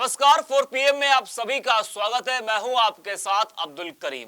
नमस्कार 4 PM में आप सभी का स्वागत है। मैं हूं आपके साथ अब्दुल करीम।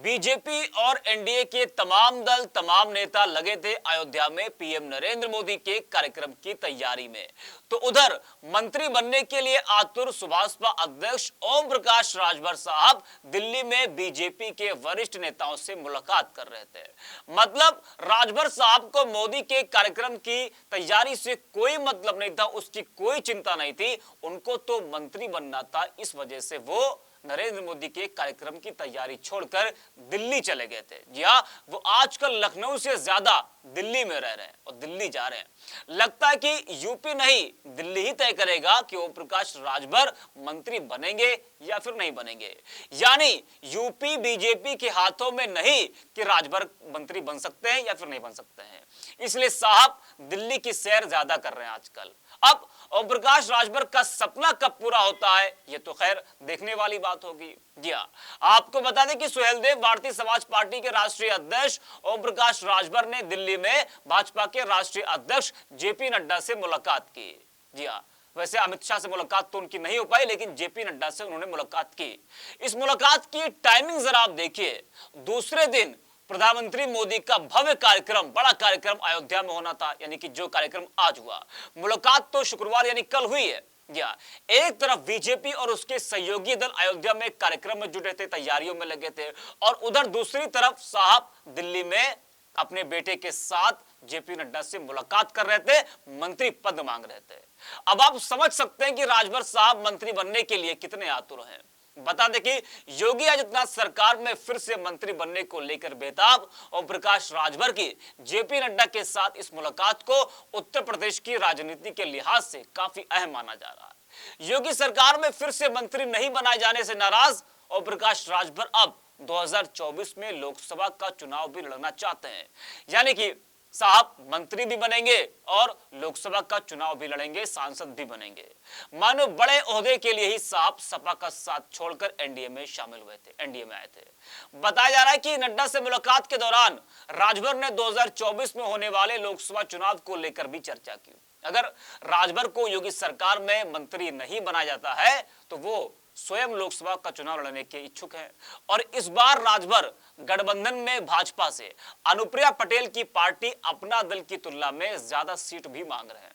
बीजेपी और एनडीए के तमाम दल, तमाम नेता लगे थे अयोध्या में पीएम नरेंद्र मोदी के कार्यक्रम की तैयारी में। तो उधर मंत्री बनने के लिए आतुर सुभाषपा अध्यक्ष ओम प्रकाश राजभर साहब दिल्ली में बीजेपी के वरिष्ठ नेताओं से मुलाकात कर रहे थे। मतलब राजभर साहब को मोदी के कार्यक्रम की तैयारी से कोई मतलब नहीं था, उसकी कोई चिंता नहीं थी। उनको तो मंत्री बनना था, इस वजह से वो नरेंद्र मोदी के कार्यक्रम की तैयारी छोड़कर दिल्ली चले गए थे। जी हाँ, वो आजकल लखनऊ से ज्यादा दिल्ली में रह रहे हैं और दिल्ली जा रहे हैं। लगता है कि यूपी नहीं, दिल्ली ही तय करेगा कि ओम प्रकाश राजभर मंत्री बनेंगे या फिर नहीं बनेंगे। यानी यूपी बीजेपी के हाथों में नहीं कि राजभर मंत्री बन सकते हैं या फिर नहीं बन सकते हैं। इसलिए साहब दिल्ली की सैर ज्यादा कर रहे हैं आजकल। अब ओम प्रकाश राजभर का सपना कब पूरा होता है, ये तो खैर देखने वाली बात होगी। जी हाँ, आपको बता दें कि सुहेलदेव भारतीय समाज पार्टी के राष्ट्रीय अध्यक्ष ओम प्रकाश राजभर ने दिल्ली में भाजपा के राष्ट्रीय अध्यक्ष जेपी नड्डा से मुलाकात की। जी हाँ, वैसे अमित शाह से मुलाकात तो उनकी नहीं हो पाई, लेकिन जेपी नड्डा से उन्होंने मुलाकात की। इस मुलाकात की टाइमिंग जरा आप देखिए। दूसरे दिन प्रधानमंत्री मोदी का भव्य कार्यक्रम, बड़ा कार्यक्रम अयोध्या में होना था, यानी कि जो कार्यक्रम आज हुआ। मुलाकात तो शुक्रवार यानी कल हुई है। या एक तरफ बीजेपी और उसके सहयोगी दल अयोध्या में कार्यक्रम में जुटे थे, तैयारियों में लगे थे, और उधर दूसरी तरफ साहब दिल्ली में अपने बेटे के साथ जेपी नड्डा से मुलाकात कर रहे थे, मंत्री पद मांग रहे थे। अब आप समझ सकते हैं कि राजभर साहब मंत्री बनने के लिए कितने आतुर हैं। बता दें कि योगी आदित्यनाथ सरकार में फिर से मंत्री बनने को लेकर बेताब ओम प्रकाश राजभर की जेपी नड्डा के साथ इस मुलाकात को उत्तर प्रदेश की राजनीति के लिहाज से काफी अहम माना जा रहा है। योगी सरकार में फिर से मंत्री नहीं बनाए जाने से नाराज ओम प्रकाश राजभर अब 2024 में लोकसभा का चुनाव भी लड़ना चाहते हैं। यानी कि साहब मंत्री भी बनेंगे और लोकसभा का चुनाव भी लड़ेंगे, सांसद भी बनेंगे। मानो बड़े ओहदे के लिए ही साहब सपा का साथ छोड़कर एनडीए में शामिल हुए थे, एनडीए में आए थे। बताया जा रहा है कि नड्डा से मुलाकात के दौरान राजभर ने 2024 में होने वाले लोकसभा चुनाव को लेकर भी चर्चा की। अगर राजभर को योगी सरकार में मंत्री नहीं बनाया जाता है तो वो स्वयं लोकसभा का चुनाव लड़ने के इच्छुक हैं। और इस बार राजभर गठबंधन में भाजपा से अनुप्रिया पटेल की पार्टी अपना दल की तुलना में ज्यादा सीट भी मांग रहे हैं।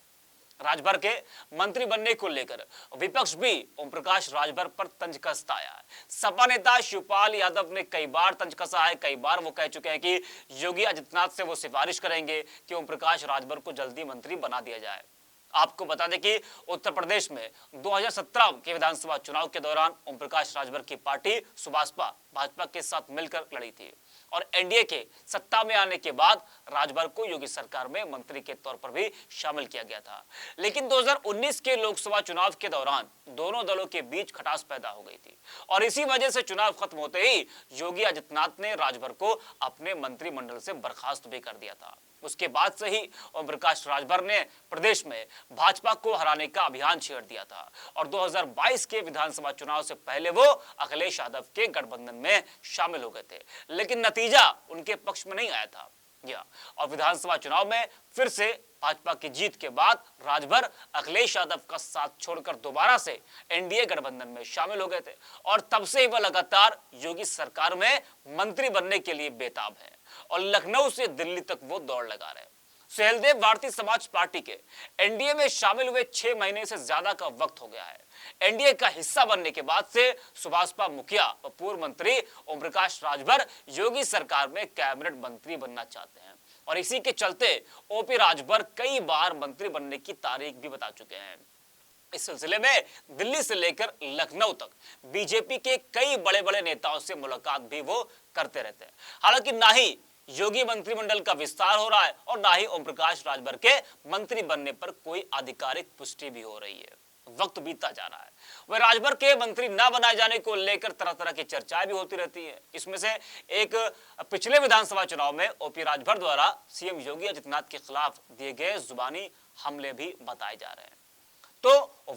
राजभर के मंत्री बनने को लेकर विपक्ष भी ओम प्रकाश राजभर पर तंज कसता आया है। सपा नेता शिवपाल यादव ने कई बार तंज कसा है, कई बार वो कह चुके हैं कि योगी आदित्यनाथ से वो सिफारिश करेंगे कि ओम प्रकाश राजभर को जल्दी मंत्री बना दिया जाए। आपको बता दें कि उत्तर प्रदेश में 2017 के विधानसभा चुनाव के दौरान ओम प्रकाश राजभर की पार्टी सुभाषपा भाजपा के साथ मिलकर लड़ी थी और एनडीए के सत्ता में आने के बाद राजभर को योगी सरकार में मंत्री के तौर पर भी शामिल किया गया था। लेकिन 2019 के लोकसभा चुनाव के दौरान दोनों दलों के बीच खटास पैदा हो गई थी और इसी वजह से चुनाव खत्म होते ही योगी आदित्यनाथ ने राजभर को अपने मंत्रिमंडल से बर्खास्त भी कर दिया था। उसके बाद से ही ओम प्रकाश राजभर ने प्रदेश में भाजपा को हराने का अभियान छेड़ दिया था और 2022 के विधानसभा चुनाव से पहले वो अखिलेश यादव के गठबंधन में शामिल हो गए थे, लेकिन नतीजा उनके पक्ष में नहीं आया था। और विधानसभा चुनाव में फिर से भाजपा की जीत के बाद राजभर अखिलेश यादव का साथ छोड़कर दोबारा से एनडीए गठबंधन में शामिल हो गए थे और तब से ही वह लगातार योगी सरकार में मंत्री बनने के लिए बेताब है और लखनऊ से दिल्ली तक वो दौड़ लगा रहे हैं। सुहेलदेव भारतीय समाज पार्टी के एनडीए में शामिल हुए 6 महीने से ज्यादा का वक्त हो गया है। एनडीए का हिस्सा बनने के बाद से सुभाषपा मुखिया व पूर्व मंत्री ओम प्रकाश राजभर योगी सरकार में कैबिनेट मंत्री बनना चाहते हैं और इसी के चलते ओपी राजभर कई बार मंत्री बनने की तारीख भी बता चुके हैं। इस सिलसिले में दिल्ली से लेकर लखनऊ तक बीजेपी के कई बड़े बड़े नेताओं से मुलाकात भी वो करते रहते हैं। हालांकि ना ही योगी मंत्रिमंडल का विस्तार हो रहा है और ना ही ओम प्रकाश राजभर के मंत्री बनने पर कोई आधिकारिक पुष्टि भी हो रही है। वक्त बीतता जा रहा है, वह राजभर के मंत्री न बनाए जाने को लेकर तरह तरह की चर्चाएं भी होती रहती है। इसमें से एक पिछले विधानसभा चुनाव में ओपी राजभर द्वारा सीएम योगी आदित्यनाथ के खिलाफ दिए गए जुबानी हमले भी बताए जा रहे हैं। तो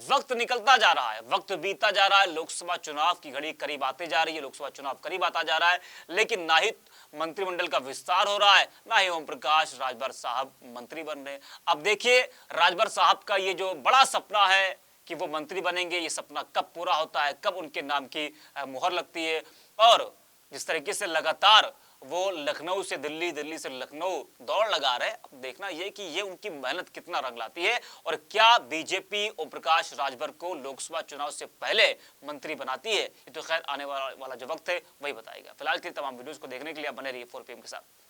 वक्त निकलता जा रहा है, वक्त बीतता जा रहा है, लोकसभा चुनाव की घड़ी करीब आते जा रही है, लोकसभा चुनाव करीब आता जा रहा है, लेकिन ना ही मंत्रिमंडल का विस्तार हो रहा है, ना ही ओम प्रकाश राजभर साहब मंत्री बन रहे हैं। अब देखिए राजभर साहब का ये जो बड़ा सपना है कि वो मंत्री बनेंगे, ये सपना कब पूरा होता है, कब उनके नाम की मुहर लगती है। और जिस तरीके से लगातार वो लखनऊ से दिल्ली, दिल्ली से लखनऊ दौड़ लगा रहे, अब देखना ये कि ये उनकी मेहनत कितना रंग लाती है और क्या बीजेपी ओम प्रकाश राजभर को लोकसभा चुनाव से पहले मंत्री बनाती है। ये तो खैर आने वाला जो वक्त है वही बताएगा। फिलहाल के तमाम वीडियोस को देखने के लिए आप बने रहिए 4PM के साथ।